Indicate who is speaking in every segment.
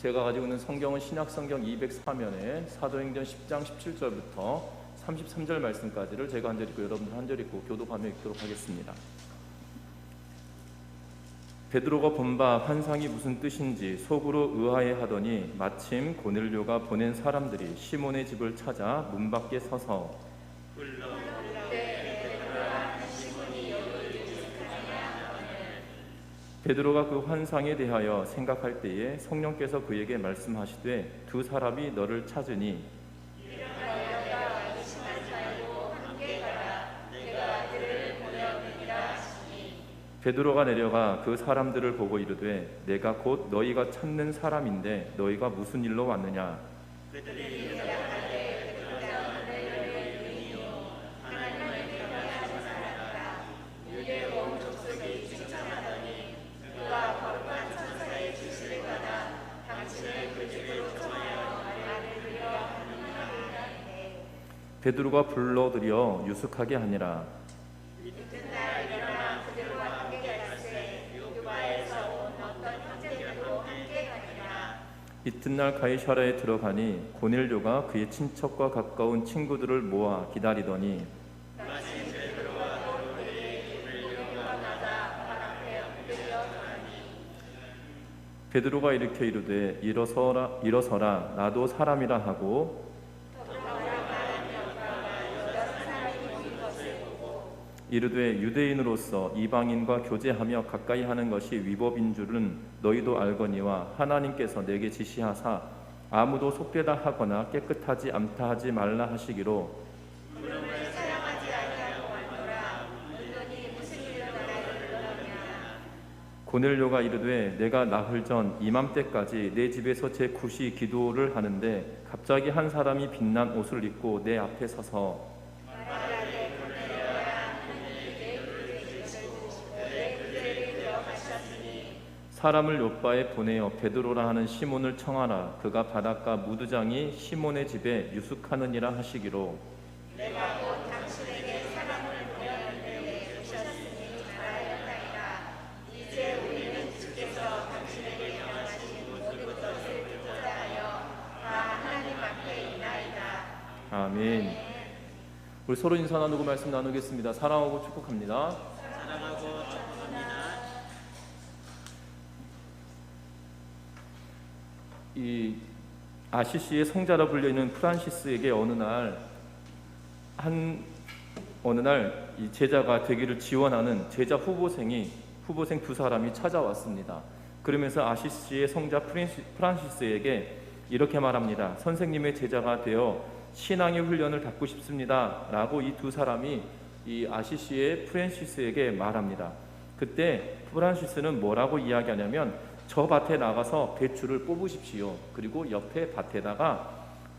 Speaker 1: 제가 가지고 있는 성경은 신약성경 204면에 사도행전 10장 17절부터 33절 말씀까지를 제가 한 절 읽고 여러분들 한 절 읽고 교독하며 읽도록 하겠습니다. 베드로가 본 바 환상이 무슨 뜻인지 속으로 의아해하더니 마침 고넬료가 보낸 사람들이 시몬의 집을 찾아 문 밖에 서서 베드로가 그 환상에 대하여 생각할 때에 성령께서 그에게 말씀하시되 두 사람이 너를 찾으니 베드로가 내려가 그 사람들을 보고 이르되 내가 곧 너희가 찾는 사람인데 너희가 무슨 일로 왔느냐. 베드로가 불러들여 유숙하게 하니라. 이튿날 가이사랴에 들어가니 고넬료가 그의 친척과 가까운 친구들을 모아 기다리더니 베드로가 일으켜 이르되 일어서라 나도 사람이라 하고 이르되 유대인으로서 이방인과 교제하며 가까이 하는 것이 위법인 줄은 너희도 알거니와 하나님께서 내게 지시하사 아무도 속되다 하거나 깨끗하지 않다 하지 말라 하시기로 고넬료가 이르되 내가 나흘 전 이맘때까지 내 집에서 제 굿이 기도를 하는데 갑자기 한 사람이 빛난 옷을 입고 내 앞에 서서 사람을 요바에 보내어 베드로라 하는 시몬을 청하라. 그가 바닷가 무두장이 시몬의 집에 유숙하느니라 하시기로 내가 곧 당신에게 사람을 보내었는데 오셨으니 잘하였나이다. 이제 우리는 주께서 당신에게 명하신 모든 것을 듣고자 하여 다 하나님 앞에 있나이다. 아멘. 우리 서로 인사 나누고 말씀 나누겠습니다. 사랑하고 축복합니다. 이 아시시의 성자라 불리는 프란시스에게 어느 날 이 제자가 되기를 지원하는 제자 후보생 두 사람이 찾아왔습니다. 그러면서 아시시의 성자 프란시스에게 이렇게 말합니다. 선생님의 제자가 되어 신앙의 훈련을 받고 싶습니다. 라고 이 두 사람이 이 아시시의 프란시스에게 말합니다. 그때 프란시스는 뭐라고 이야기하냐면 저 밭에 나가서 배추를 뽑으십시오. 그리고 옆에 밭에다가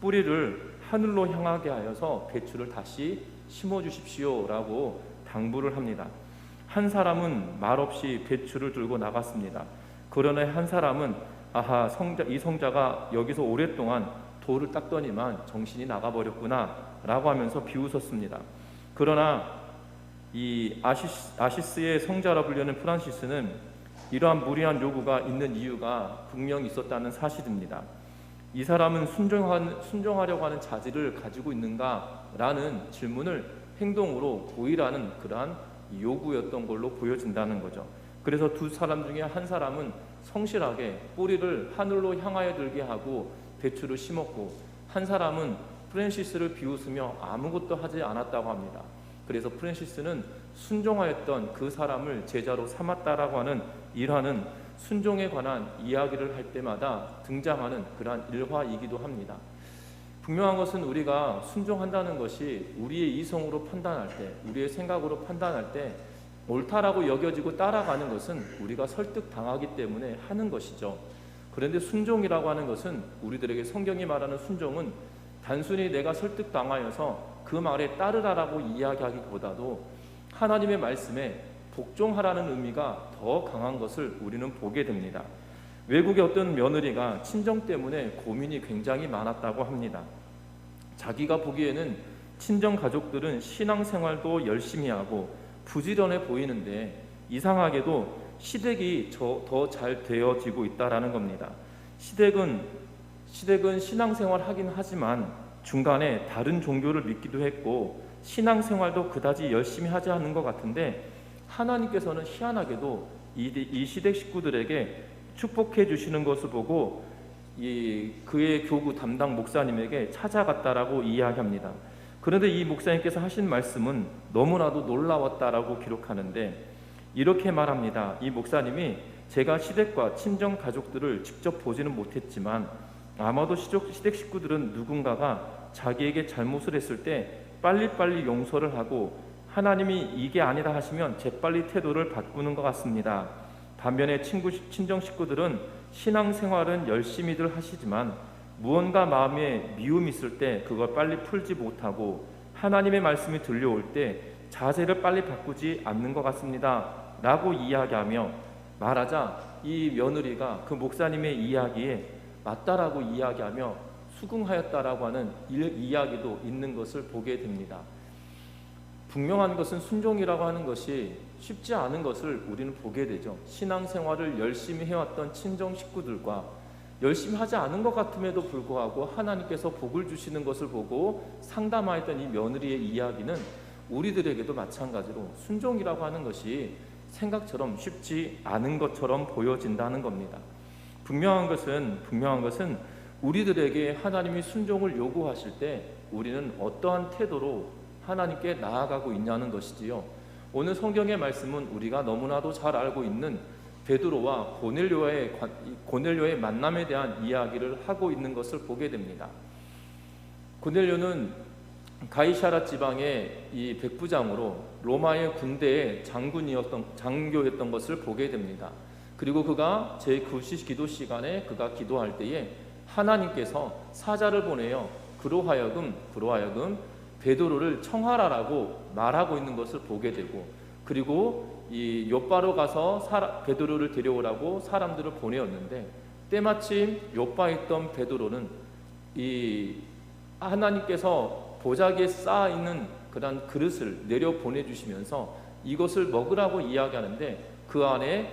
Speaker 1: 뿌리를 하늘로 향하게 하여서 배추를 다시 심어주십시오. 라고 당부를 합니다. 한 사람은 말없이 배추를 들고 나갔습니다. 그러나 한 사람은 이 성자가 여기서 오랫동안 돌을 닦더니만 정신이 나가버렸구나 라고 하면서 비웃었습니다. 그러나 이 아시스의 성자라 불리는 프란시스는 이러한 무리한 요구가 있는 이유가 분명히 있었다는 사실입니다. 이 사람은 순종하려고 하는 자질을 가지고 있는가라는 질문을 행동으로 보이라는 그러한 요구였던 걸로 보여진다는 거죠. 그래서 두 사람 중에 한 사람은 성실하게 뿌리를 하늘로 향하여 들게 하고 배추를 심었고 한 사람은 프란시스를 비웃으며 아무것도 하지 않았다고 합니다. 그래서 프란시스는 순종하였던 그 사람을 제자로 삼았다라고 하는 일화는 순종에 관한 이야기를 할 때마다 등장하는 그러한 일화이기도 합니다. 분명한 것은 우리가 순종한다는 것이 우리의 이성으로 판단할 때, 우리의 생각으로 판단할 때 옳다라고 여겨지고 따라가는 것은 우리가 설득당하기 때문에 하는 것이죠. 그런데 순종이라고 하는 것은 우리들에게 성경이 말하는 순종은 단순히 내가 설득당하여서 그 말에 따르라라고 이야기하기보다도 하나님의 말씀에 복종하라는 의미가 더 강한 것을 우리는 보게 됩니다. 외국의 어떤 며느리가 친정 때문에 고민이 굉장히 많았다고 합니다. 자기가 보기에는 친정 가족들은 신앙생활도 열심히 하고 부지런해 보이는데 이상하게도 시댁이 더 잘 되어지고 있다라는 겁니다. 시댁은 신앙생활 하긴 하지만 중간에 다른 종교를 믿기도 했고 신앙생활도 그다지 열심히 하지 않는 것 같은데, 하나님께서는 희한하게도 이 시댁 식구들에게 축복해 주시는 것을 보고 그의 교구 담당 목사님에게 찾아갔다라고 이야기합니다. 그런데 이 목사님께서 하신 말씀은 너무나도 놀라웠다라고 기록하는데, 이렇게 말합니다. 이 목사님이 제가 시댁과 친정 가족들을 직접 보지는 못했지만 아마도 시댁 식구들은 누군가가 자기에게 잘못을 했을 때 빨리빨리 용서를 하고 하나님이 이게 아니다 하시면 재빨리 태도를 바꾸는 것 같습니다. 반면에 친정 식구들은 신앙생활은 열심히들 하시지만 무언가 마음에 미움이 있을 때 그걸 빨리 풀지 못하고 하나님의 말씀이 들려올 때 자세를 빨리 바꾸지 않는 것 같습니다 라고 이야기하며, 말하자 이 며느리가 그 목사님의 이야기에 맞다라고 이야기하며 수긍하였다라고 하는 이야기도 있는 것을 보게 됩니다. 분명한 것은 순종이라고 하는 것이 쉽지 않은 것을 우리는 보게 되죠. 신앙생활을 열심히 해왔던 친정 식구들과 열심히 하지 않은 것 같음에도 불구하고 하나님께서 복을 주시는 것을 보고 상담하였던 이 며느리의 이야기는 우리들에게도 마찬가지로 순종이라고 하는 것이 생각처럼 쉽지 않은 것처럼 보여진다는 겁니다. 분명한 것은 우리들에게 하나님이 순종을 요구하실 때 우리는 어떠한 태도로 하나님께 나아가고 있냐는 것이지요. 오늘 성경의 말씀은 우리가 너무나도 잘 알고 있는 베드로와 고넬료의 만남에 대한 이야기를 하고 있는 것을 보게 됩니다. 고넬료는 가이사랴 지방의 이 백부장으로 로마의 군대의 장교였던 것을 보게 됩니다. 그리고 그가 제9시 기도 시간에 그가 기도할 때에 하나님께서 사자를 보내어 그로 하여금 베드로를 청하라라고 말하고 있는 것을 보게 되고, 그리고 이 욥바로 가서 베드로를 데려오라고 사람들을 보내었는데, 때마침 욥바에 있던 베드로는 이 하나님께서 보자기에 쌓아 있는 그런 그릇을 내려 보내주시면서 이것을 먹으라고 이야기하는데, 그 안에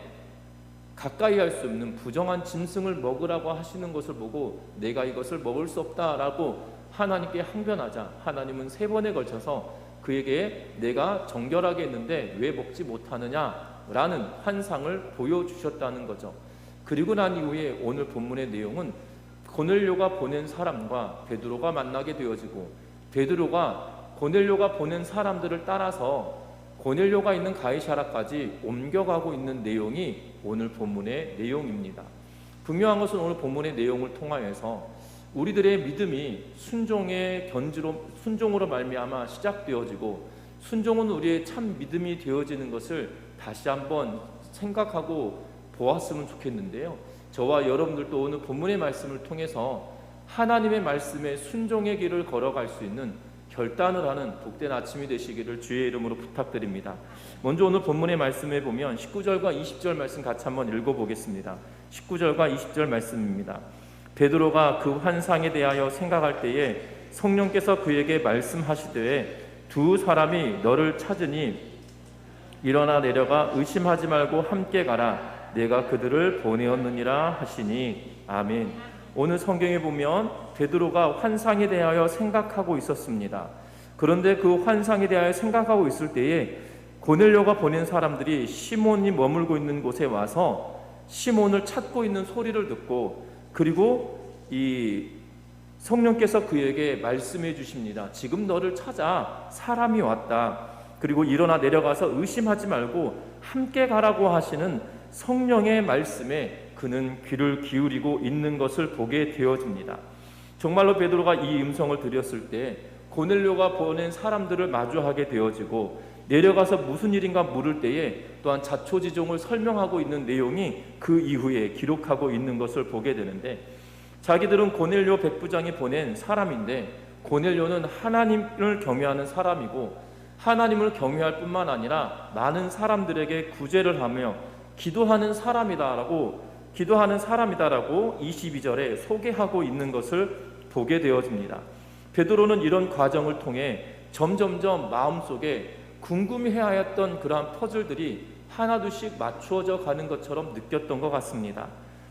Speaker 1: 가까이 할 수 없는 부정한 짐승을 먹으라고 하시는 것을 보고 내가 이것을 먹을 수 없다라고 하나님께 항변하자, 하나님은 3번에 걸쳐서 그에게 내가 정결하게 했는데 왜 먹지 못하느냐라는 환상을 보여주셨다는 거죠. 그리고 난 이후에 오늘 본문의 내용은 고넬료가 보낸 사람과 베드로가 만나게 되어지고, 베드로가 고넬료가 보낸 사람들을 따라서 고넬료가 있는 가이사랴까지 옮겨가고 있는 내용이 오늘 본문의 내용입니다. 분명한 것은 오늘 본문의 내용을 통하여서 우리들의 믿음이 순종으로 말미암아 시작되어지고, 순종은 우리의 참 믿음이 되어지는 것을 다시 한번 생각하고 보았으면 좋겠는데요. 저와 여러분들도 오늘 본문의 말씀을 통해서 하나님의 말씀에 순종의 길을 걸어갈 수 있는 결단을 하는 복된 아침이 되시기를 주의 이름으로 부탁드립니다. 먼저 오늘 본문의 말씀에 보면 19절과 20절 말씀 같이 한번 읽어보겠습니다. 19절과 20절 말씀입니다. 베드로가 그 환상에 대하여 생각할 때에 성령께서 그에게 말씀하시되 두 사람이 너를 찾으니 일어나 내려가 의심하지 말고 함께 가라. 내가 그들을 보내었느니라 하시니. 아멘. 오늘 성경에 보면 베드로가 환상에 대하여 생각하고 있었습니다. 그런데 그 환상에 대하여 생각하고 있을 때에 고넬료가 보낸 사람들이 시몬이 머물고 있는 곳에 와서 시몬을 찾고 있는 소리를 듣고, 그리고 이 성령께서 그에게 말씀해 주십니다. 지금 너를 찾아 사람이 왔다. 그리고 일어나 내려가서 의심하지 말고 함께 가라고 하시는 성령의 말씀에 그는 귀를 기울이고 있는 것을 보게 되어집니다. 정말로 베드로가 이 음성을 들었을 때 고넬료가 보낸 사람들을 마주하게 되어지고, 내려가서 무슨 일인가 물을 때에 또한 자초지종을 설명하고 있는 내용이 그 이후에 기록하고 있는 것을 보게 되는데, 자기들은 고넬료 백부장이 보낸 사람인데 고넬료는 하나님을 경외하는 사람이고, 하나님을 경외할 뿐만 아니라 많은 사람들에게 구제를 하며 기도하는 사람이다라고 22절에 소개하고 있는 것을 보게 되어집니다. 베드로는 이런 과정을 통해 점점점 마음속에 궁금해하였던 그러한 퍼즐들이 하나둘씩 맞추어져 가는 것처럼 느꼈던 것 같습니다.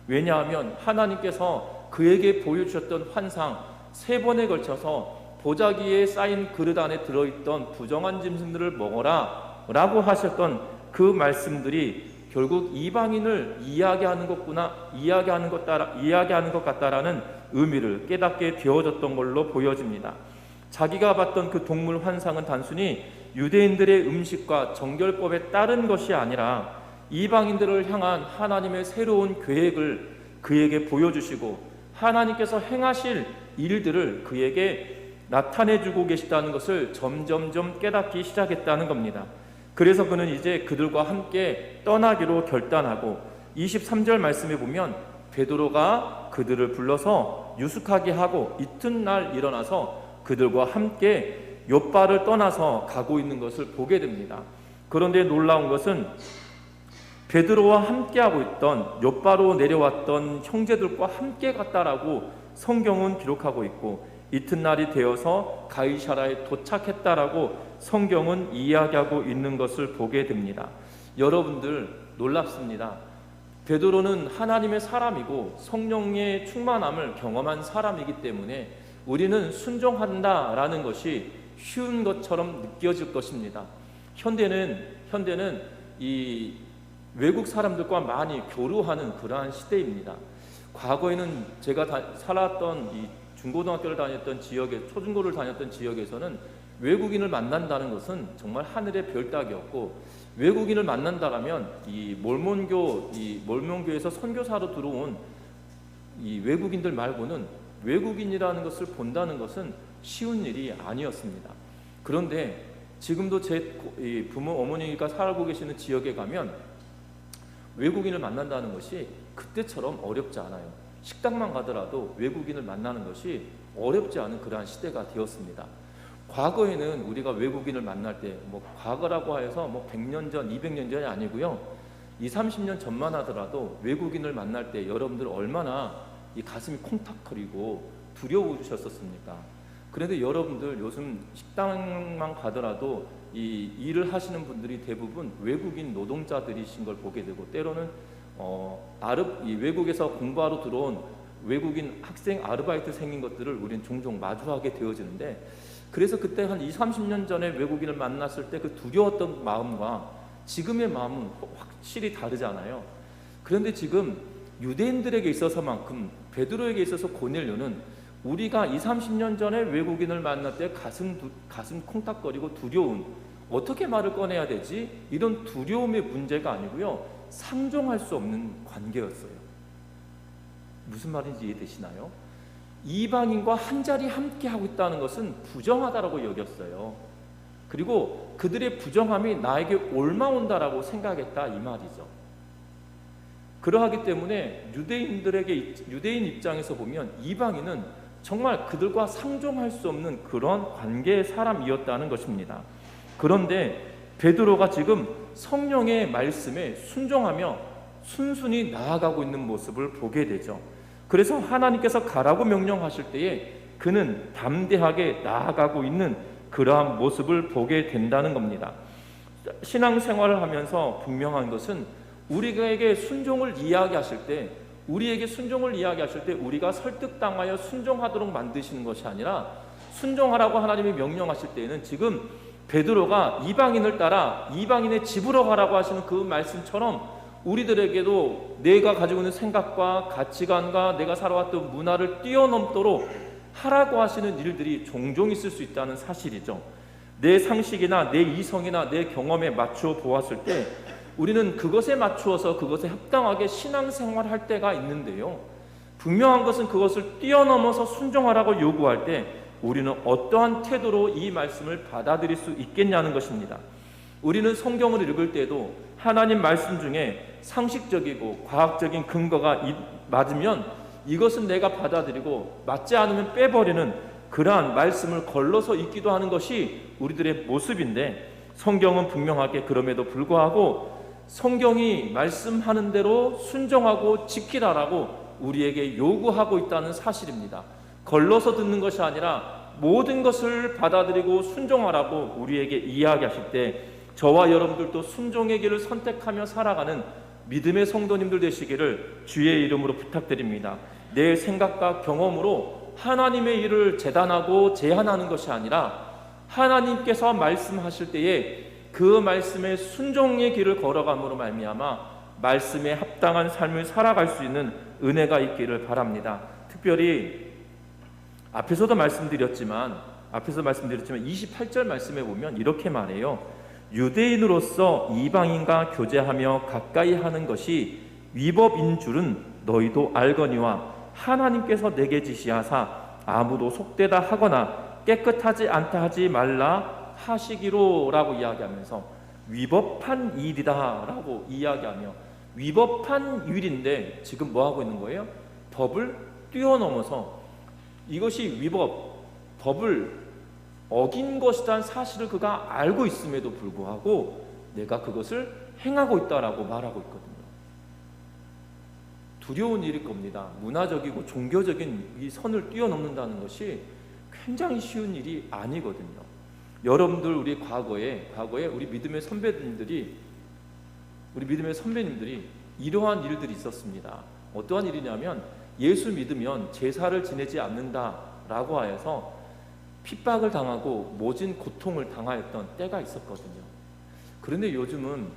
Speaker 1: 왜냐하면 하나님께서 그에게 보여주셨던 환상 3번에 걸쳐서 보자기에 쌓인 그릇 안에 들어있던 부정한 짐승들을 먹어라 라고 하셨던 그 말씀들이 결국 이방인을 이야기하는 것 같다라는 의미를 깨닫게 되어졌던 걸로 보여집니다. 자기가 봤던 그 동물 환상은 단순히 유대인들의 음식과 정결법에 따른 것이 아니라 이방인들을 향한 하나님의 새로운 계획을 그에게 보여주시고 하나님께서 행하실 일들을 그에게 나타내주고 계시다는 것을 점점점 깨닫기 시작했다는 겁니다. 그래서 그는 이제 그들과 함께 떠나기로 결단하고 23절 말씀에 보면 베드로가 그들을 불러서 유숙하게 하고 이튿날 일어나서 그들과 함께 욥바를 떠나서 가고 있는 것을 보게 됩니다. 그런데 놀라운 것은 베드로와 함께하고 있던 욥바로 내려왔던 형제들과 함께 갔다라고 성경은 기록하고 있고 이튿날이 되어서 가이사라에 도착했다라고 성경은 이야기하고 있는 것을 보게 됩니다. 여러분들 놀랍습니다. 베드로는 하나님의 사람이고 성령의 충만함을 경험한 사람이기 때문에 우리는 순종한다라는 것이 쉬운 것처럼 느껴질 것입니다. 현대는 이 외국 사람들과 많이 교류하는 그러한 시대입니다. 과거에는 제가 살았던 이 중고등학교를 다녔던 지역에 초중고를 다녔던 지역에서는 외국인을 만난다는 것은 정말 하늘의 별 따기였고 외국인을 만난다라면 이 몰몬교에서 선교사로 들어온 이 외국인들 말고는 외국인이라는 것을 본다는 것은 쉬운 일이 아니었습니다. 그런데 지금도 제 부모 어머니가 살고 계시는 지역에 가면 외국인을 만난다는 것이 그때처럼 어렵지 않아요. 식당만 가더라도 외국인을 만나는 것이 어렵지 않은 그러한 시대가 되었습니다. 과거에는 우리가 외국인을 만날 때 과거라고 해서 100년 전, 200년 전이 아니고요. 20, 30년 전만 하더라도 외국인을 만날 때 여러분들 얼마나 이 가슴이 콩닥거리고 두려우셨었습니까? 그런데 여러분들 요즘 식당만 가더라도 이 일을 하시는 분들이 대부분 외국인 노동자들이신 걸 보게 되고 때로는 이 외국에서 공부하러 들어온 외국인 학생 아르바이트생인 것들을 우리는 종종 마주하게 되어지는데 그래서 그때 한 20, 30년 전에 외국인을 만났을 때 그 두려웠던 마음과 지금의 마음은 확실히 다르잖아요. 그런데 지금 유대인들에게 있어서만큼 베드로에게 있어서 고넬료는 우리가 20, 30년 전에 외국인을 만날 때 가슴 콩닥거리고 두려운 어떻게 말을 꺼내야 되지? 이런 두려움의 문제가 아니고요. 상종할 수 없는 관계였어요. 무슨 말인지 이해되시나요? 이방인과 한자리 함께 하고 있다는 것은 부정하다라고 여겼어요. 그리고 그들의 부정함이 나에게 올마온다라고 생각했다 이 말이죠. 그러하기 때문에 유대인 입장에서 보면 이방인은 정말 그들과 상종할 수 없는 그런 관계의 사람이었다는 것입니다. 그런데 베드로가 지금 성령의 말씀에 순종하며 순순히 나아가고 있는 모습을 보게 되죠. 그래서 하나님께서 가라고 명령하실 때에 그는 담대하게 나아가고 있는 그러한 모습을 보게 된다는 겁니다. 신앙생활을 하면서 분명한 것은 우리에게 순종을 이야기하실 때 우리가 설득당하여 순종하도록 만드시는 것이 아니라 순종하라고 하나님이 명령하실 때에는 지금 베드로가 이방인을 따라 이방인의 집으로 가라고 하시는 그 말씀처럼 우리들에게도 내가 가지고 있는 생각과 가치관과 내가 살아왔던 문화를 뛰어넘도록 하라고 하시는 일들이 종종 있을 수 있다는 사실이죠. 내 상식이나 내 이성이나 내 경험에 맞추어 보았을 때 우리는 그것에 맞추어서 그것에 합당하게 신앙생활할 때가 있는데요. 분명한 것은 그것을 뛰어넘어서 순종하라고 요구할 때 우리는 어떠한 태도로 이 말씀을 받아들일 수 있겠냐는 것입니다. 우리는 성경을 읽을 때도 하나님 말씀 중에 상식적이고 과학적인 근거가 맞으면 이것은 내가 받아들이고 맞지 않으면 빼버리는 그러한 말씀을 걸러서 읽기도 하는 것이 우리들의 모습인데 성경은 분명하게 그럼에도 불구하고 성경이 말씀하는 대로 순종하고 지키라라고 우리에게 요구하고 있다는 사실입니다. 걸러서 듣는 것이 아니라 모든 것을 받아들이고 순종하라고 우리에게 이야기하실 때 저와 여러분들도 순종의 길을 선택하며 살아가는 믿음의 성도님들 되시기를 주의 이름으로 부탁드립니다. 내 생각과 경험으로 하나님의 일을 재단하고 제한하는 것이 아니라 하나님께서 말씀하실 때에 그 말씀에 순종의 길을 걸어감으로 말미암아 말씀에 합당한 삶을 살아갈 수 있는 은혜가 있기를 바랍니다. 특별히 앞에서 말씀드렸지만 28절 말씀에 보면 이렇게 말해요. 유대인으로서 이방인과 교제하며 가까이 하는 것이 위법인 줄은 너희도 알거니와 하나님께서 내게 지시하사 아무도 속되다 하거나 깨끗하지 않다 하지 말라 하시기로 라고 이야기하면서 위법한 일이다 라고 이야기하며, 위법한 일인데 지금 뭐 하고 있는 거예요? 법을 뛰어넘어서 이것이 법을 어긴 것이란 사실을 그가 알고 있음에도 불구하고 내가 그것을 행하고 있다라고 말하고 있거든요. 두려운 일일 겁니다. 문화적이고 종교적인 이 선을 뛰어넘는다는 것이 굉장히 쉬운 일이 아니거든요. 여러분들, 우리 과거에 우리 믿음의 선배님들이 이러한 일들이 있었습니다. 어떠한 일이냐면 예수 믿으면 제사를 지내지 않는다라고 하여서 핍박을 당하고 모진 고통을 당하였던 때가 있었거든요. 그런데 요즘은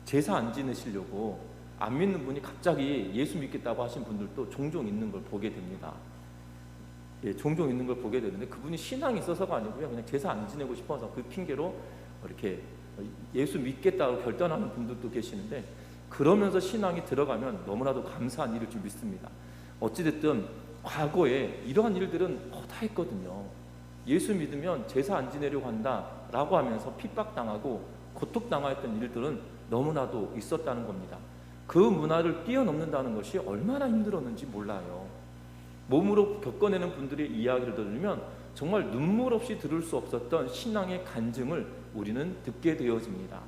Speaker 1: 제사 안 지내시려고 안 믿는 분이 갑자기 예수 믿겠다고 하신 분들도 종종 있는 걸 보게 됩니다. 종종 있는 걸 보게 되는데 그분이 신앙이 있어서가 아니고요, 그냥 제사 안 지내고 싶어서 그 핑계로 이렇게 예수 믿겠다고 결단하는 분들도 계시는데, 그러면서 신앙이 들어가면 너무나도 감사한 일일 줄 믿습니다. 어찌됐든 과거에 이러한 일들은 다 했거든요. 예수 믿으면 제사 안 지내려고 한다라고 하면서 핍박당하고 고통당하였던 일들은 너무나도 있었다는 겁니다. 그 문화를 뛰어넘는다는 것이 얼마나 힘들었는지 몰라요. 몸으로 겪어내는 분들의 이야기를 들으면 정말 눈물 없이 들을 수 없었던 신앙의 간증을 우리는 듣게 되어집니다.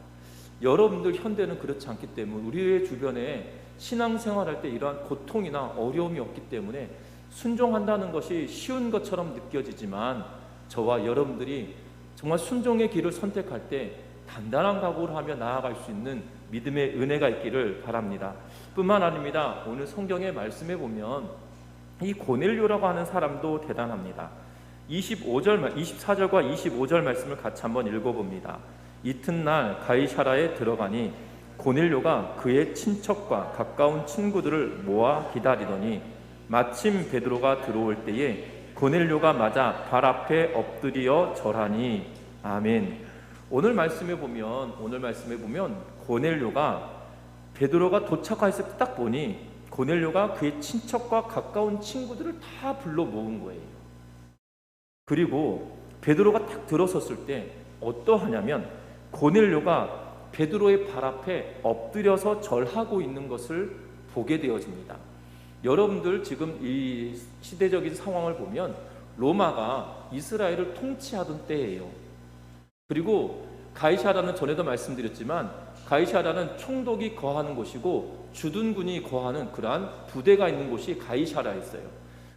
Speaker 1: 여러분들 현대는 그렇지 않기 때문에, 우리의 주변에 신앙생활할 때 이러한 고통이나 어려움이 없기 때문에 순종한다는 것이 쉬운 것처럼 느껴지지만, 저와 여러분들이 정말 순종의 길을 선택할 때 단단한 각오를 하며 나아갈 수 있는 믿음의 은혜가 있기를 바랍니다. 뿐만 아닙니다. 오늘 성경의 말씀에 보면 이 고넬료라고 하는 사람도 대단합니다. 24절과 25절 말씀을 같이 한번 읽어봅니다. 이튿날 가이사라에 들어가니 고넬료가 그의 친척과 가까운 친구들을 모아 기다리더니 마침 베드로가 들어올 때에 고넬료가 맞아 발 앞에 엎드려 절하니. 아멘. 오늘 말씀에 보면 고넬료가 베드로가 도착했을 때 딱 보니 고넬료가 그의 친척과 가까운 친구들을 다 불러 모은 거예요. 그리고 베드로가 딱 들어섰을 때 어떠하냐면 고넬료가 베드로의 발 앞에 엎드려서 절하고 있는 것을 보게 되어집니다. 여러분들 지금 이 시대적인 상황을 보면 로마가 이스라엘을 통치하던 때예요. 그리고 가이사라는, 전에도 말씀드렸지만 가이사라는 총독이 거하는 곳이고 주둔군이 거하는 그러한 부대가 있는 곳이 가이사라였어요.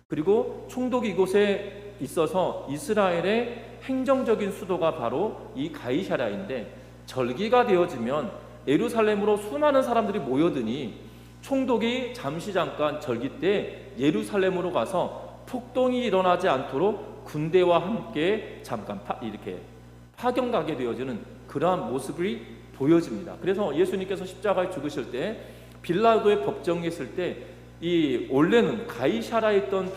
Speaker 1: 그리고 총독이 이곳에 있어서 이스라엘의 행정적인 수도가 바로 이 가이사라인데, 절기가 되어지면 예루살렘으로 수많은 사람들이 모여드니 총독이 잠깐 절기 때 예루살렘으로 가서 폭동이 일어나지 않도록 군대와 함께 잠깐 이렇게 파견 가게 되어지는 그러한 모습이 보여집니다. 그래서 예수님께서 십자가에 죽으실 때 빌라도의 법정에 있을 때 이 원래는 가이사라에 있던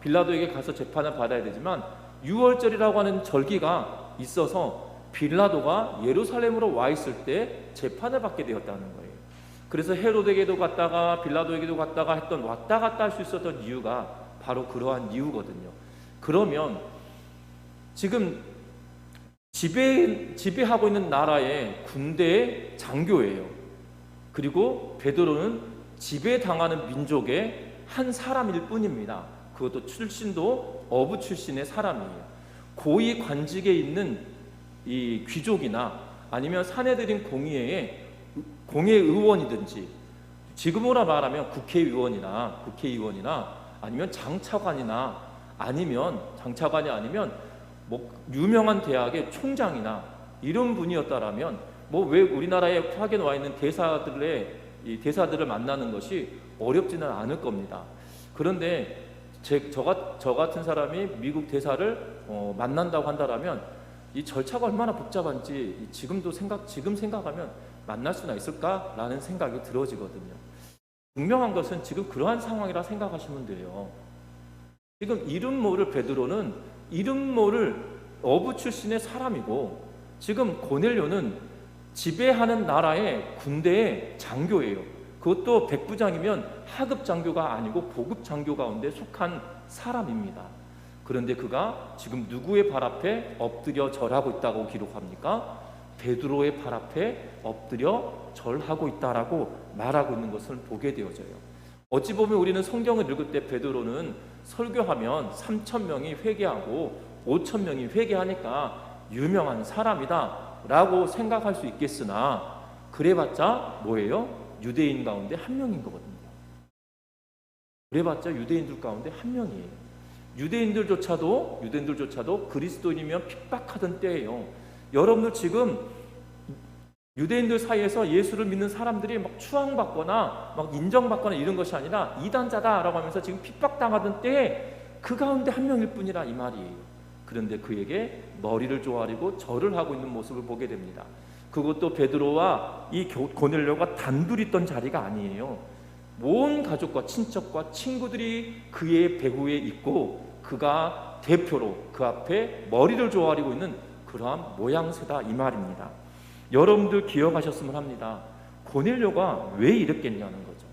Speaker 1: 빌라도에게 가서 재판을 받아야 되지만 6월절이라고 하는 절기가 있어서 빌라도가 예루살렘으로 와 있을 때 재판을 받게 되었다는 거예요. 그래서 헤로데에게도 갔다가 빌라도에게도 갔다가 했던, 왔다 갔다 할 수 있었던 이유가 바로 그러한 이유거든요. 그러면 지금 지배하고 있는 나라의 군대의 장교예요. 그리고 베드로는 지배당하는 민족의 한 사람일 뿐입니다. 그것도 출신도 어부 출신의 사람이에요. 고위 관직에 있는 이 귀족이나 아니면 사내들인 공회의원이든지, 지금으로 말하면 국회의원이나 아니면 장차관이 아니면 뭐 유명한 대학의 총장이나 이런 분이었다라면, 뭐 왜 우리나라에 파견 와 있는 대사들의 이 대사들을 만나는 것이 어렵지는 않을 겁니다. 그런데 저 같은 사람이 미국 대사를 만난다고 한다면 이 절차가 얼마나 복잡한지 지금 생각하면 만날 수나 있을까라는 생각이 들어지거든요. 분명한 것은 지금 그러한 상황이라 생각하시면 돼요. 지금 이름 모를 베드로는 이름 모를 어부 출신의 사람이고, 지금 고넬료는 지배하는 나라의 군대의 장교예요. 그것도 백부장이면 하급 장교가 아니고 보급 장교 가운데 속한 사람입니다. 그런데 그가 지금 누구의 발 앞에 엎드려 절하고 있다고 기록합니까? 베드로의 발 앞에 엎드려 절하고 있다라고 말하고 있는 것을 보게 되어져요. 어찌 보면 우리는 성경을 읽을 때 베드로는 설교하면 3,000명이 회개하고 5,000명이 회개하니까 유명한 사람이다 라고 생각할 수 있겠으나, 그래봤자 뭐예요? 유대인 가운데 한 명인 거거든요. 그래봤자 유대인들 가운데 한 명이에요. 유대인들조차도 그리스도인이면 핍박하던 때예요. 여러분들 지금 유대인들 사이에서 예수를 믿는 사람들이 막 추앙받거나 막 인정받거나 이런 것이 아니라 이단자다라고 하면서 지금 핍박당하던 때에 그 가운데 한 명일 뿐이라 이 말이에요. 그런데 그에게 머리를 조아리고 절을 하고 있는 모습을 보게 됩니다. 그것도 베드로와 이 고넬료가 단둘이 있던 자리가 아니에요. 온 가족과 친척과 친구들이 그의 배후에 있고, 그가 대표로 그 앞에 머리를 조아리고 있는 그러한 모양새다 이 말입니다. 여러분들 기억하셨으면 합니다. 고넬료가 왜 이랬겠냐는 거죠.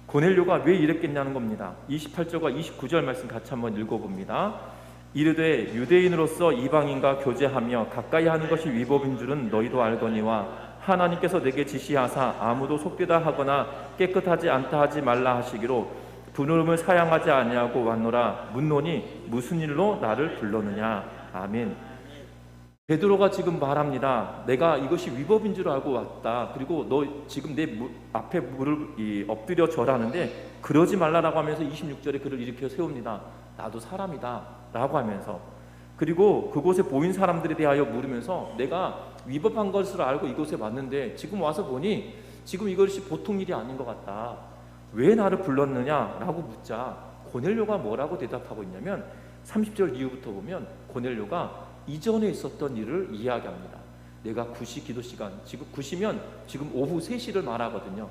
Speaker 1: 고넬료가 왜 이랬겠냐는 겁니다. 28절과 29절 말씀 같이 한번 읽어봅니다. 이르되 유대인으로서 이방인과 교제하며 가까이 하는 것이 위법인 줄은 너희도 알거니와, 하나님께서 내게 지시하사 아무도 속되다 하거나 깨끗하지 않다 하지 말라 하시기로 분음을 사양하지 아니하고 왔노라. 묻노니 무슨 일로 나를 불렀느냐. 아멘. 베드로가 지금 말합니다. 내가 이것이 위법인 줄 알고 왔다. 그리고 너 지금 내 앞에 엎드려 절하는데 그러지 말라라고 하면서 26절에 그를 일으켜 세웁니다. 나도 사람이다 라고 하면서, 그리고 그곳에 보인 사람들에 대하여 물으면서 내가 위법한 것을 알고 이곳에 왔는데 지금 와서 보니 지금 이것이 보통 일이 아닌 것 같다. 왜 나를 불렀느냐라고 묻자 고넬료가 뭐라고 대답하고 있냐면, 30절 이후부터 보면 고넬료가 이전에 있었던 일을 이야기합니다. 내가 9시 기도 시간, 지금 9시면 지금 오후 3시를 말하거든요.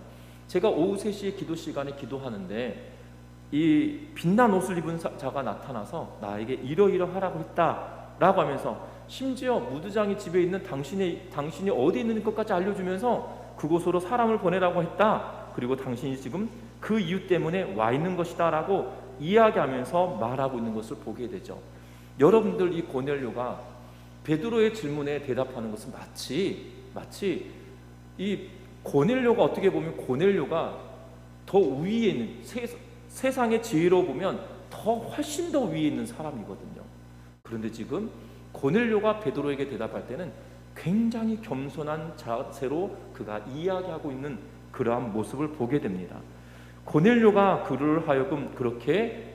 Speaker 1: 제가 오후 3시에 기도 시간에 기도하는데 이 빛난 옷을 입은 자가 나타나서 나에게 이러이러하라고 했다라고 하면서, 심지어 무드장이 집에 있는 당신이 어디 있는 것까지 알려주면서 그곳으로 사람을 보내라고 했다. 그리고 당신이 지금 그 이유 때문에 와 있는 것이다 라고 이야기하면서 말하고 있는 것을 보게 되죠. 여러분들, 이 고넬료가 베드로의 질문에 대답하는 것은 마치 이 고넬료가, 어떻게 보면 고넬료가 더 위에 있는, 세상의 지혜로 보면 훨씬 더 위에 있는 사람이거든요. 그런데 지금 고넬료가 베드로에게 대답할 때는 굉장히 겸손한 자세로 그가 이야기하고 있는 그러한 모습을 보게 됩니다. 고넬료가 그를 하여금 그렇게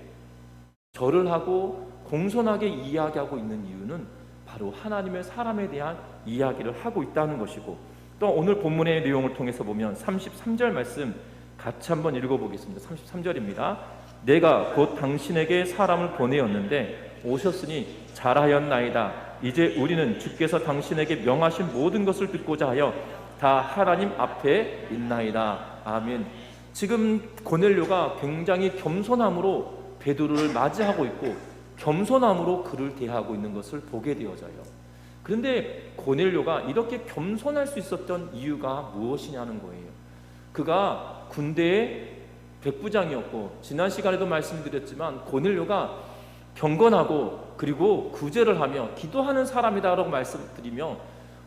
Speaker 1: 절을 하고 공손하게 이야기하고 있는 이유는 바로 하나님의 사람에 대한 이야기를 하고 있다는 것이고, 또 오늘 본문의 내용을 통해서 보면 33절 말씀 같이 한번 읽어보겠습니다. 33절입니다. 내가 곧 당신에게 사람을 보내었는데 오셨으니 잘하였나이다. 이제 우리는 주께서 당신에게 명하신 모든 것을 듣고자 하여 다 하나님 앞에 있나이다. 아멘. 지금 고넬료가 굉장히 겸손함으로 베드로를 맞이하고 있고 겸손함으로 그를 대하고 있는 것을 보게 되어져요. 그런데 고넬료가 이렇게 겸손할 수 있었던 이유가 무엇이냐는 거예요. 그가 군대의 백부장이었고, 지난 시간에도 말씀드렸지만 고넬료가 경건하고 그리고 구제를 하며 기도하는 사람이다라고 말씀드리며,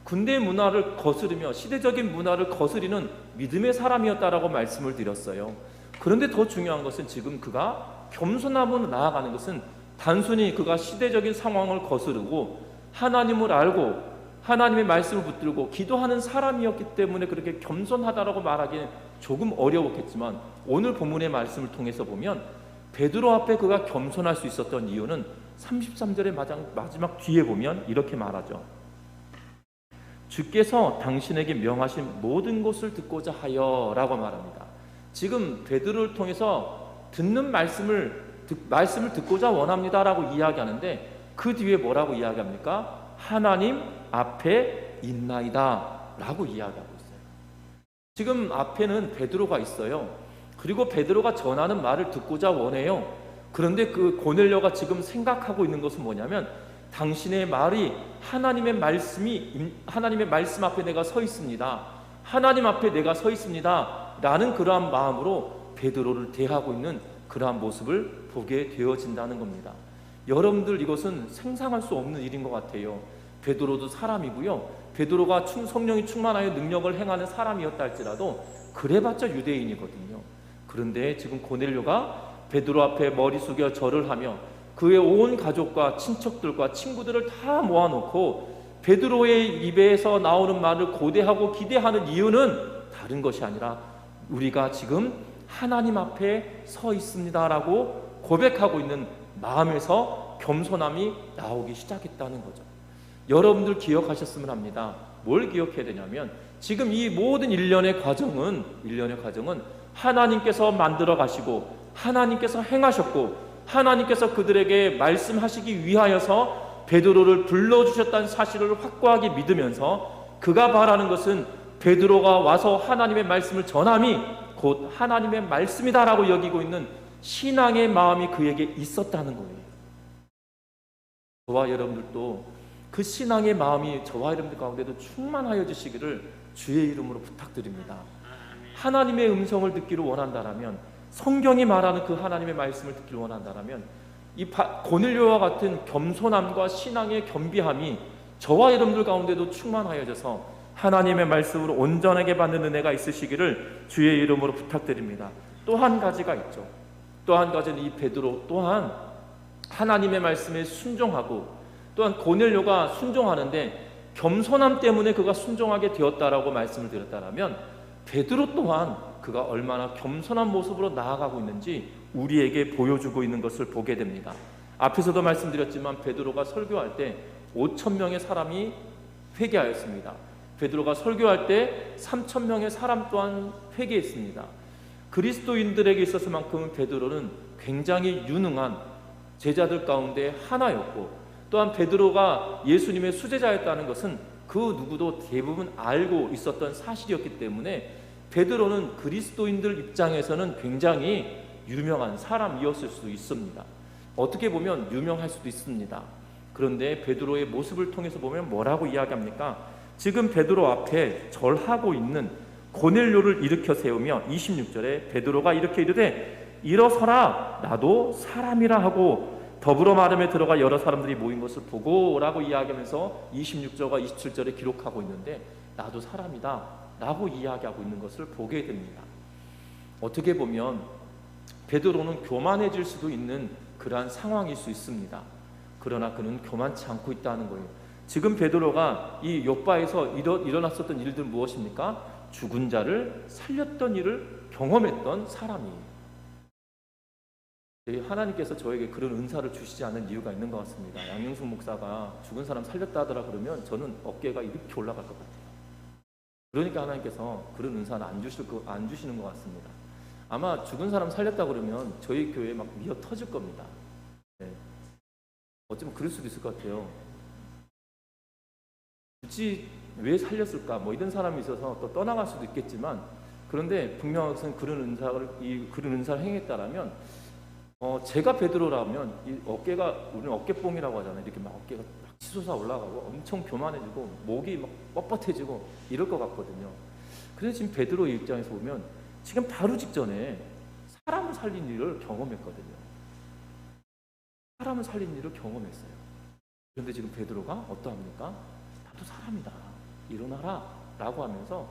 Speaker 1: 군대 문화를 거스르며 시대적인 문화를 거스리는 믿음의 사람이었다라고 말씀을 드렸어요. 그런데 더 중요한 것은 지금 그가 겸손함으로 나아가는 것은 단순히 그가 시대적인 상황을 거스르고 하나님을 알고 하나님의 말씀을 붙들고 기도하는 사람이었기 때문에 그렇게 겸손하다라고 말하기는 조금 어려웠겠지만, 오늘 본문의 말씀을 통해서 보면 베드로 앞에 그가 겸손할 수 있었던 이유는 33절의 마지막 뒤에 보면 이렇게 말하죠. 주께서 당신에게 명하신 모든 것을 듣고자 하여라고 말합니다. 지금 베드로를 통해서 듣는 말씀을 듣고자 원합니다라고 이야기하는데 그 뒤에 뭐라고 이야기합니까? 하나님 앞에 있나이다 라고 이야기하고 있어요. 지금 앞에는 베드로가 있어요. 그리고 베드로가 전하는 말을 듣고자 원해요. 그런데 그 고넬료가 지금 생각하고 있는 것은 뭐냐면 당신의 말이 하나님의 말씀 앞에 내가 서 있습니다. 하나님 앞에 내가 서 있습니다. 라는 그러한 마음으로 베드로를 대하고 있는 그러한 모습을 보게 되어진다는 겁니다. 여러분들 이것은 상상할 수 없는 일인 것 같아요. 베드로도 사람이고요. 베드로가 성령이 충만하여 능력을 행하는 사람이었다 할지라도 그래봤자 유대인이거든요. 그런데 지금 고넬료가 베드로 앞에 머리 숙여 절을 하며 그의 온 가족과 친척들과 친구들을 다 모아놓고 베드로의 입에서 나오는 말을 고대하고 기대하는 이유는 다른 것이 아니라 우리가 지금 하나님 앞에 서 있습니다라고 고백하고 있는 마음에서 겸손함이 나오기 시작했다는 거죠. 여러분들 기억하셨으면 합니다. 뭘 기억해야 되냐면 지금 이 모든 일련의 과정은 하나님께서 만들어 가시고 하나님께서 행하셨고 하나님께서 그들에게 말씀하시기 위하여서 베드로를 불러주셨다는 사실을 확고하게 믿으면서 그가 바라는 것은 베드로가 와서 하나님의 말씀을 전함이 곧 하나님의 말씀이다라고 여기고 있는 신앙의 마음이 그에게 있었다는 거예요. 저와 여러분들도 그 신앙의 마음이 저와 여러분들 가운데도 충만하여 주시기를 주의 이름으로 부탁드립니다. 하나님의 음성을 듣기를 원한다라면, 성경이 말하는 그 하나님의 말씀을 듣기를 원한다라면 이 고넬료와 같은 겸손함과 신앙의 겸비함이 저와 여러분들 가운데도 충만하여져서 하나님의 말씀으로 온전하게 받는 은혜가 있으시기를 주의 이름으로 부탁드립니다. 또 한 가지가 있죠. 또 한 가지는 이 베드로 또한 하나님의 말씀에 순종하고, 또한 고넬료가 순종하는데 겸손함 때문에 그가 순종하게 되었다라고 말씀을 드렸다라면 베드로 또한 그가 얼마나 겸손한 모습으로 나아가고 있는지 우리에게 보여주고 있는 것을 보게 됩니다. 앞에서도 말씀드렸지만 베드로가 설교할 때 5,000명의 사람이 회개하였습니다. 베드로가 설교할 때 3,000명의 사람 또한 회개했습니다. 그리스도인들에게 있어서만큼은 베드로는 굉장히 유능한 제자들 가운데 하나였고, 또한 베드로가 예수님의 수제자였다는 것은 그 누구도 대부분 알고 있었던 사실이었기 때문에 베드로는 그리스도인들 입장에서는 굉장히 유명한 사람이었을 수도 있습니다. 어떻게 보면 유명할 수도 있습니다. 그런데 베드로의 모습을 통해서 보면 뭐라고 이야기합니까? 지금 베드로 앞에 절하고 있는 고넬료를 일으켜 세우며 26절에 베드로가 이렇게 이르되 일어서라, 나도 사람이라 하고 더불어 마름에 들어가 여러 사람들이 모인 것을 보고 라고 이야기하면서 26절과 27절에 기록하고 있는데 나도 사람이다 라고 이야기하고 있는 것을 보게 됩니다. 어떻게 보면 베드로는 교만해질 수도 있는 그러한 상황일 수 있습니다. 그러나 그는 교만치 않고 있다는 거예요. 지금 베드로가 이 욥바에서 일어났었던 일들은 무엇입니까? 죽은 자를 살렸던 일을 경험했던 사람이에요. 하나님께서 저에게 그런 은사를 주시지 않은 이유가 있는 것 같습니다. 양영숙 목사가 죽은 사람 살렸다 하더라 그러면 저는 어깨가 이렇게 올라갈 것 같아요. 그러니까 하나님께서 그런 은사는 안 주시는 것 같습니다. 아마 죽은 사람 살렸다 그러면 저희 교회에 막 미어 터질 겁니다. 네. 어쩌면 그럴 수도 있을 것 같아요. 굳이 왜 살렸을까? 뭐 이런 사람이 있어서 또 떠나갈 수도 있겠지만, 그런데 분명한 것은 그런 은사를 행했다라면 제가 베드로라면 이 어깨가, 우리는 어깨뽕이라고 하잖아요. 이렇게 막 어깨가 막 치솟아 올라가고 엄청 교만해지고 목이 막 뻣뻣해지고 이럴 것 같거든요. 그래서 지금 베드로의 입장에서 보면 지금 바로 직전에 사람을 살린 일을 경험했거든요. 사람을 살린 일을 경험했어요. 그런데 지금 베드로가 어떠합니까? 나도 사람이다, 일어나라 라고 하면서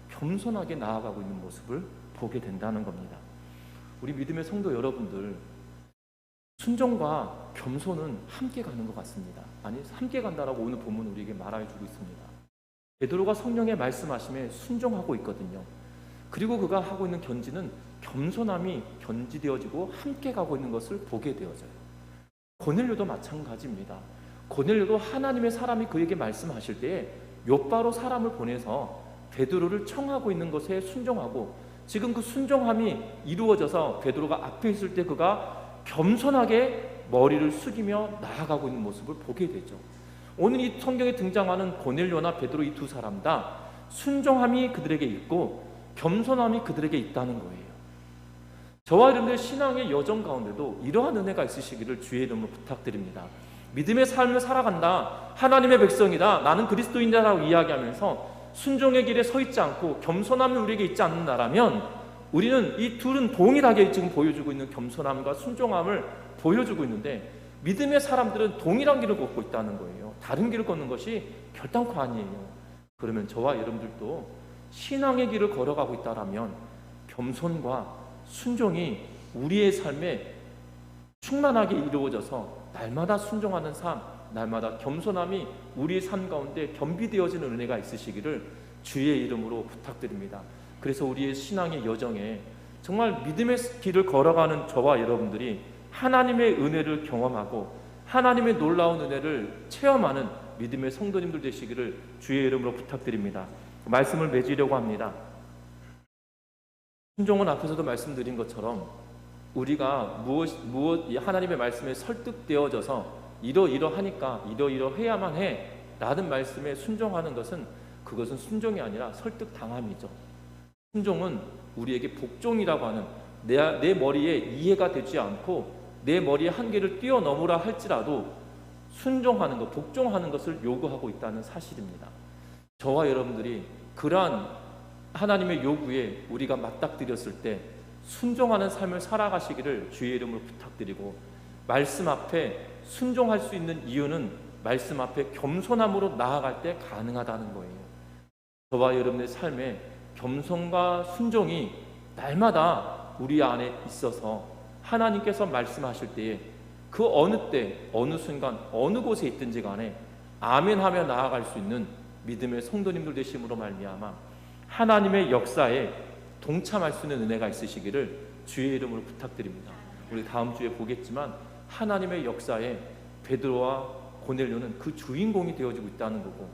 Speaker 1: 겸손하게 나아가고 있는 모습을 보게 된다는 겁니다. 우리 믿음의 성도 여러분들, 순종과 겸손은 함께 가는 것 같습니다. 아니, 함께 간다라고 오늘 본문 우리에게 말해주고 있습니다. 베드로가 성령의 말씀하심에 순종하고 있거든요. 그리고 그가 하고 있는 견지는 겸손함이 견지되어지고 함께 가고 있는 것을 보게 되어져요. 고넬료도 마찬가지입니다. 고넬료도 하나님의 사람이 그에게 말씀하실 때에 욥바로 사람을 보내서 베드로를 청하고 있는 것에 순종하고, 지금 그 순종함이 이루어져서 베드로가 앞에 있을 때 그가 겸손하게 머리를 숙이며 나아가고 있는 모습을 보게 되죠. 오늘 이 성경에 등장하는 고넬료나 베드로, 이 두 사람 다 순종함이 그들에게 있고 겸손함이 그들에게 있다는 거예요. 저와 여러분들 신앙의 여정 가운데도 이러한 은혜가 있으시기를 주의 이름으로 부탁드립니다. 믿음의 삶을 살아간다, 하나님의 백성이다, 나는 그리스도인이라고 이야기하면서 순종의 길에 서 있지 않고 겸손함이 우리에게 있지 않는다라면, 우리는 이 둘은 동일하게 지금 보여주고 있는 겸손함과 순종함을 보여주고 있는데, 믿음의 사람들은 동일한 길을 걷고 있다는 거예요. 다른 길을 걷는 것이 결단코 아니에요. 그러면 저와 여러분들도 신앙의 길을 걸어가고 있다라면 겸손과 순종이 우리의 삶에 충만하게 이루어져서 날마다 순종하는 삶, 날마다 겸손함이 우리의 삶 가운데 겸비되어지는 은혜가 있으시기를 주의 이름으로 부탁드립니다. 그래서 우리의 신앙의 여정에 정말 믿음의 길을 걸어가는 저와 여러분들이 하나님의 은혜를 경험하고 하나님의 놀라운 은혜를 체험하는 믿음의 성도님들 되시기를 주의 이름으로 부탁드립니다. 말씀을 맺으려고 합니다. 순종은 앞에서도 말씀드린 것처럼 우리가 무엇 하나님의 말씀에 설득되어져서 이러하니까 이러해야만 해 라는 말씀에 순종하는 것은, 그것은 순종이 아니라 설득당함이죠. 순종은 우리에게 복종이라고 하는, 내 머리에 이해가 되지 않고 내 머리의 한계를 뛰어넘으라 할지라도 순종하는 것, 복종하는 것을 요구하고 있다는 사실입니다. 저와 여러분들이 그러한 하나님의 요구에 우리가 맞닥뜨렸을 때 순종하는 삶을 살아가시기를 주의 이름으로 부탁드리고, 말씀 앞에 순종할 수 있는 이유는 말씀 앞에 겸손함으로 나아갈 때 가능하다는 거예요. 저와 여러분의 삶에 겸손과 순종이 날마다 우리 안에 있어서 하나님께서 말씀하실 때에 그 어느 때, 어느 순간, 어느 곳에 있든지 간에 아멘하며 나아갈 수 있는 믿음의 성도님들 되심으로 말미암아 하나님의 역사에 동참할 수 있는 은혜가 있으시기를 주의 이름으로 부탁드립니다. 우리 다음 주에 보겠지만 하나님의 역사에 베드로와 고넬료는 그 주인공이 되어지고 있다는 거고,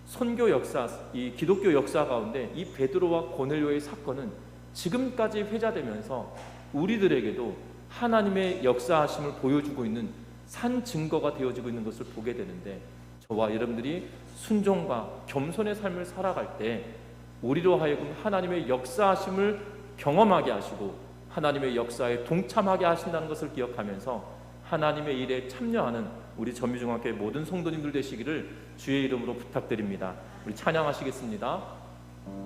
Speaker 1: 선교 역사, 이 기독교 역사 가운데 이 베드로와 고넬료의 사건은 지금까지 회자되면서 우리들에게도 하나님의 역사하심을 보여주고 있는 산 증거가 되어지고 있는 것을 보게 되는데, 저와 여러분들이 순종과 겸손의 삶을 살아갈 때 우리로 하여금 하나님의 역사하심을 경험하게 하시고 하나님의 역사에 동참하게 하신다는 것을 기억하면서 하나님의 일에 참여하는 우리 전미중학교의 모든 성도님들 되시기를 주의 이름으로 부탁드립니다. 우리 찬양하시겠습니다.